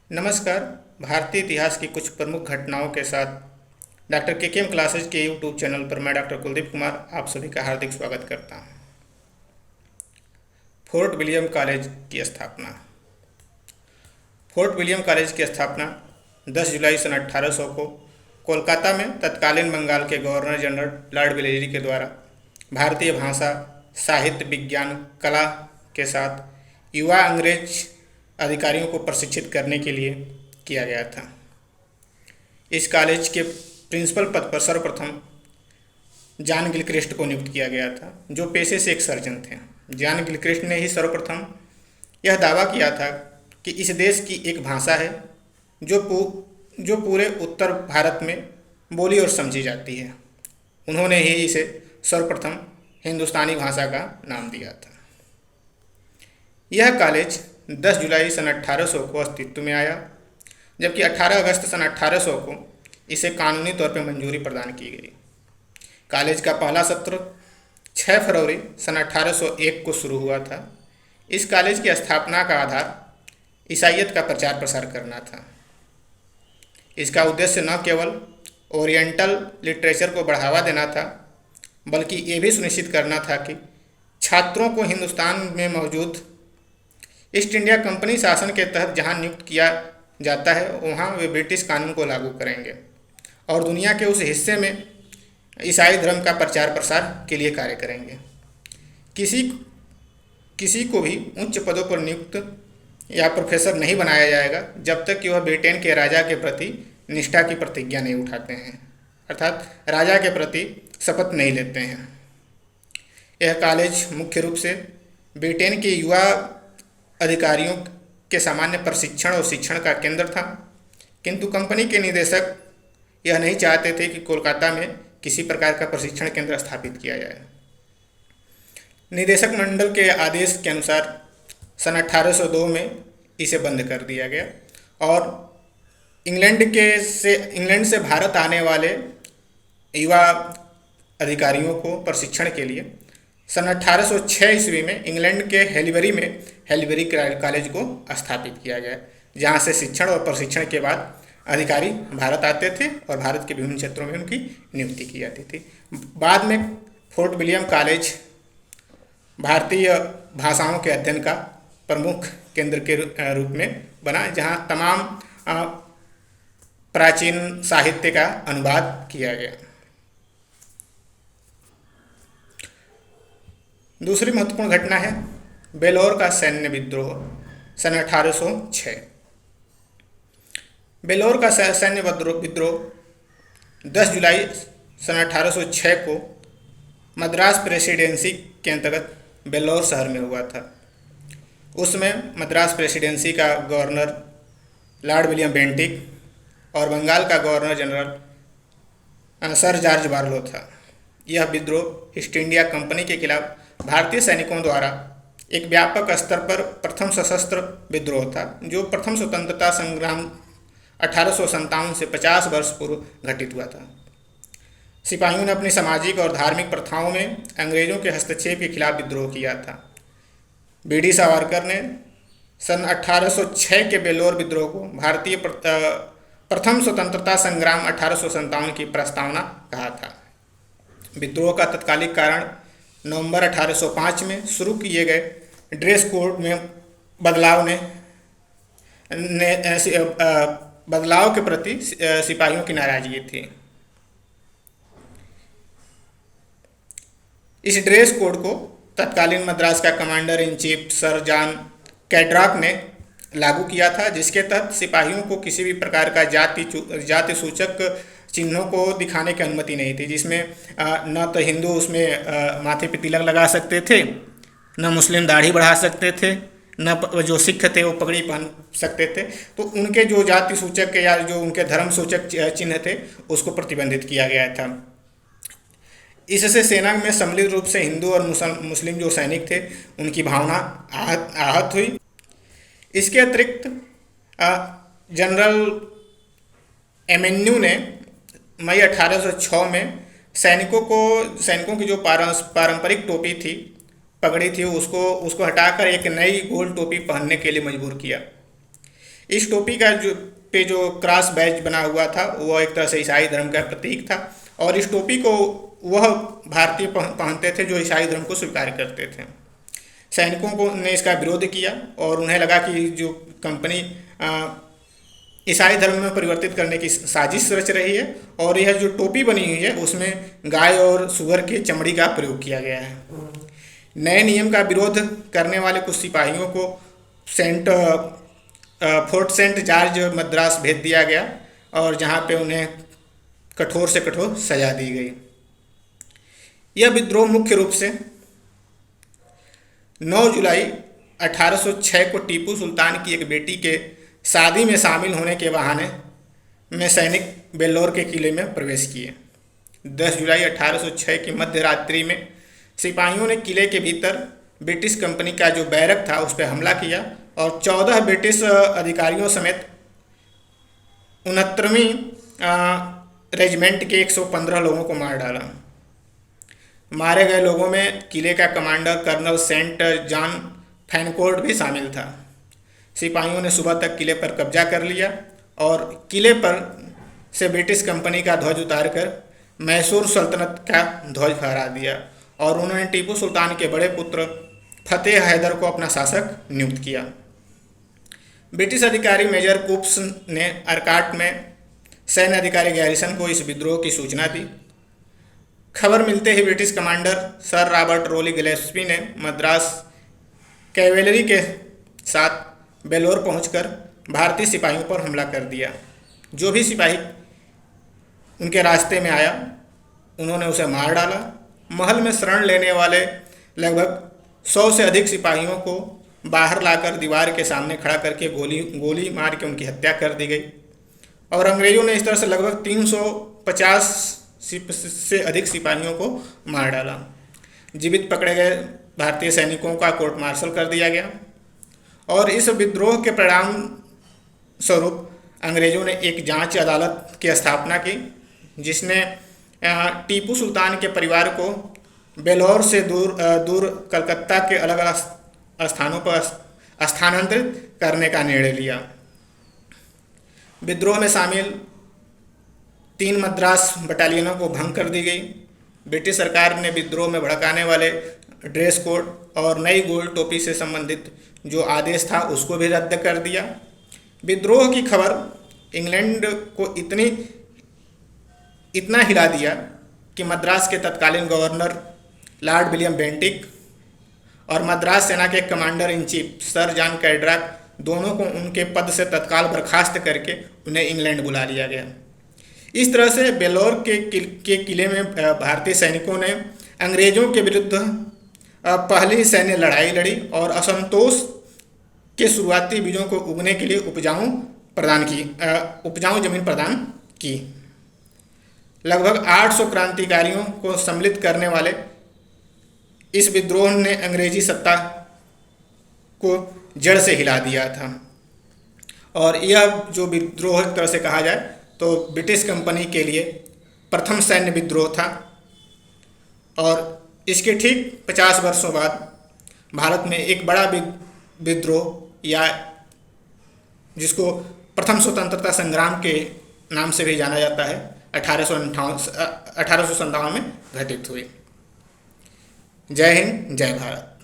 नमस्कार। भारतीय इतिहास की कुछ प्रमुख घटनाओं के साथ डॉक्टर के क्लासेज के यूट्यूब चैनल पर मैं डॉक्टर कुलदीप कुमार आप सभी का हार्दिक स्वागत करता हूं। फोर्ट विलियम कॉलेज की स्थापना। फोर्ट विलियम कॉलेज की स्थापना 10 जुलाई सन 1800 को कोलकाता में तत्कालीन बंगाल के गवर्नर जनरल लॉर्ड वेलेस्ली के द्वारा भारतीय भाषा, साहित्य, विज्ञान, कला के साथ युवा अंग्रेज अधिकारियों को प्रशिक्षित करने के लिए किया गया था। इस कॉलेज के प्रिंसिपल पद पर सर्वप्रथम जॉन गिलक्रिस्ट को नियुक्त किया गया था, जो पेशे से एक सर्जन थे। जॉन गिलक्रिस्ट ने ही सर्वप्रथम यह दावा किया था कि इस देश की एक भाषा है जो पूरे उत्तर भारत में बोली और समझी जाती है। उन्होंने ही इसे सर्वप्रथम हिंदुस्तानी भाषा का नाम दिया था। यह कॉलेज 10 जुलाई सन 1800 को अस्तित्व में आया, जबकि 18 अगस्त सन 1800 को इसे कानूनी तौर पर मंजूरी प्रदान की गई। कॉलेज का पहला सत्र 6 फरवरी सन 1801 को शुरू हुआ था। इस कॉलेज की स्थापना का आधार ईसाईयत का प्रचार प्रसार करना था। इसका उद्देश्य न केवल ओरिएंटल लिटरेचर को बढ़ावा देना था, बल्कि ये भी सुनिश्चित करना था कि छात्रों को हिंदुस्तान में मौजूद ईस्ट इंडिया कंपनी शासन के तहत जहां नियुक्त किया जाता है वहां वे ब्रिटिश कानून को लागू करेंगे और दुनिया के उस हिस्से में ईसाई धर्म का प्रचार प्रसार के लिए कार्य करेंगे। किसी को भी उच्च पदों पर नियुक्त या प्रोफेसर नहीं बनाया जाएगा जब तक कि वह ब्रिटेन के राजा के प्रति निष्ठा की प्रतिज्ञा नहीं उठाते हैं, अर्थात राजा के प्रति शपथ नहीं लेते हैं। यह कॉलेज मुख्य रूप से ब्रिटेन के युवा अधिकारियों के सामान्य प्रशिक्षण और शिक्षण का केंद्र था, किंतु कंपनी के निदेशक यह नहीं चाहते थे कि कोलकाता में किसी प्रकार का प्रशिक्षण केंद्र स्थापित किया जाए। निदेशक मंडल के आदेश के अनुसार सन 1802 में इसे बंद कर दिया गया और इंग्लैंड से भारत आने वाले युवा अधिकारियों को प्रशिक्षण के लिए सन 1806 ईस्वी में इंग्लैंड के हेलीबरी कॉलेज को स्थापित किया गया, जहां से शिक्षण और प्रशिक्षण के बाद अधिकारी भारत आते थे और भारत के विभिन्न क्षेत्रों में उनकी नियुक्ति की जाती थी। बाद में फोर्ट विलियम कॉलेज भारतीय भाषाओं के अध्ययन का प्रमुख केंद्र के रूप में बना, जहां तमाम प्राचीन साहित्य का अनुवाद किया गया। दूसरी महत्वपूर्ण घटना है बेलोर का सैन्य विद्रोह सन 1806। बेलोर का सैन्य विद्रोह 10 जुलाई सन 1806 को मद्रास प्रेसिडेंसी के अंतर्गत बेलोर शहर में हुआ था। उसमें मद्रास प्रेसिडेंसी का गवर्नर लॉर्ड विलियम बेंटिक और बंगाल का governor general sir George Barlow था। यह विद्रोह ईस्ट इंडिया कंपनी के खिलाफ भारतीय सैनिकों द्वारा एक व्यापक स्तर पर प्रथम सशस्त्र विद्रोह था, जो प्रथम स्वतंत्रता संग्राम 1857 से 50 वर्ष पूर्व घटित हुआ था। सिपाहियों ने अपनी सामाजिक और धार्मिक प्रथाओं में अंग्रेजों के हस्तक्षेप के खिलाफ विद्रोह किया था। बीडी सावरकर ने सन 1806 के बेलोर विद्रोह को भारतीय प्रथम स्वतंत्रता संग्राम 1857 की प्रस्तावना कहा था। विद्रोह का तत्कालिक कारण नवंबर 1805 में शुरू किए गए ड्रेस कोड में बदलाव के प्रति सिपाहियों की नाराजगी थी। इस ड्रेस कोड को तत्कालीन मद्रास का commander in chief sir John Cradock ने लागू किया था, जिसके तहत सिपाहियों को किसी भी प्रकार का जाति सूचक चिन्हों को दिखाने की अनुमति नहीं थी, जिसमें न तो हिंदू उसमें माथे पे तिलक लगा सकते थे, न मुस्लिम दाढ़ी बढ़ा सकते थे, न जो सिख थे वो पगड़ी पहन सकते थे। तो उनके जो जाति सूचक या जो उनके धर्म सूचक चिन्ह थे उसको प्रतिबंधित किया गया था। इससे सेना में सम्मिलित रूप से हिंदू और मुस्लिम जो सैनिक थे उनकी भावना आहत हुई। इसके अतिरिक्त जनरल एमेन्यू ने मई 1806 में सैनिकों की जो पारंपरिक टोपी थी, पगड़ी थी, उसको हटाकर एक नई गोल टोपी पहनने के लिए मजबूर किया। इस टोपी का जो क्रॉस बैज बना हुआ था वो एक तरह से ईसाई धर्म का प्रतीक था, और इस टोपी को वह भारतीय पहनते थे जो ईसाई धर्म को स्वीकार करते थे। सैनिकों को ने इसका विरोध किया और उन्हें लगा कि जो कंपनी ईसाई धर्म में परिवर्तित करने की साजिश रच रही है, और यह जो टोपी बनी हुई है उसमें गाय और सुअर की चमड़ी का प्रयोग किया गया है। नए नियम का विरोध करने वाले कुछ सिपाहियों को फोर्ट सेंट जॉर्ज मद्रास भेज दिया गया, और जहाँ पे उन्हें कठोर से कठोर सजा दी गई। यह विद्रोह मुख्य रूप से 9 जुलाई 1806 को टीपू सुल्तान की एक बेटी के शादी में शामिल होने के बहाने में सैनिक बेल्लौर के किले में प्रवेश किए। 10 जुलाई 1806 की मध्य रात्रि में सिपाहियों ने किले के भीतर ब्रिटिश कंपनी का जो बैरक था उस पर हमला किया और 14 ब्रिटिश अधिकारियों समेत 69वीं रेजिमेंट के 115 लोगों को मार डाला। मारे गए लोगों में किले का कमांडर कर्नल सेंट जॉन फैनकोर्ट भी शामिल था। सिपाहियों ने सुबह तक किले पर कब्जा कर लिया और किले पर से ब्रिटिश कंपनी का ध्वज उतारकर मैसूर सल्तनत का ध्वज फहरा दिया, और उन्होंने टीपू सुल्तान के बड़े पुत्र फतेह हैदर को अपना शासक नियुक्त किया। ब्रिटिश अधिकारी मेजर कुप्स ने अर्काट में सैन्य अधिकारी गैरिसन को इस विद्रोह की सूचना दी। खबर मिलते ही ब्रिटिश कमांडर सर रॉबर्ट रोली गिलेस्पी ने मद्रास कैवेलरी के साथ बेल्लौर पहुंचकर भारतीय सिपाहियों पर हमला कर दिया। जो भी सिपाही उनके रास्ते में आया उन्होंने उसे मार डाला। महल में शरण लेने वाले लगभग 100 से अधिक सिपाहियों को बाहर लाकर दीवार के सामने खड़ा करके गोली मार के उनकी हत्या कर दी गई, और अंग्रेजों ने इस तरह से लगभग 350 से अधिक सिपाहियों को मार डाला। जीवित पकड़े गए भारतीय सैनिकों का कोर्ट मार्शल कर दिया गया, और इस विद्रोह के परिणाम स्वरूप अंग्रेजों ने एक जांच अदालत की स्थापना की, जिसने टीपू सुल्तान के परिवार को बेल्लौर से दूर कलकत्ता के अलग अलग स्थानों पर स्थानांतरित करने का निर्णय लिया। विद्रोह में शामिल 3 मद्रास बटालियनों को भंग कर दी गई। ब्रिटिश सरकार ने विद्रोह में भड़काने वाले ड्रेस कोड और नई गोल टोपी से संबंधित जो आदेश था उसको भी रद्द कर दिया। विद्रोह की खबर इंग्लैंड को इतना हिला दिया कि मद्रास के तत्कालीन गवर्नर लॉर्ड विलियम बेंटिक और मद्रास सेना के commander in chief sir John Cradock दोनों को उनके पद से तत्काल बर्खास्त करके उन्हें इंग्लैंड बुला लिया गया। इस तरह से बेल्लौर के किले में भारतीय सैनिकों ने अंग्रेजों के विरुद्ध पहली सैन्य लड़ाई लड़ी और असंतोष के शुरुआती बीजों को उगने के लिए उपजाऊ जमीन प्रदान की। लगभग 800 क्रांतिकारियों को सम्मिलित करने वाले इस विद्रोह ने अंग्रेजी सत्ता को जड़ से हिला दिया था, और यह जो विद्रोह एक तरह से कहा जाए तो ब्रिटिश कंपनी के लिए प्रथम सैन्य विद्रोह था। और इसके ठीक 50 वर्षों बाद भारत में एक बड़ा विद्रोह या जिसको प्रथम स्वतंत्रता संग्राम के नाम से भी जाना जाता है 1857 में घटित हुई। जय हिंद, जय भारत।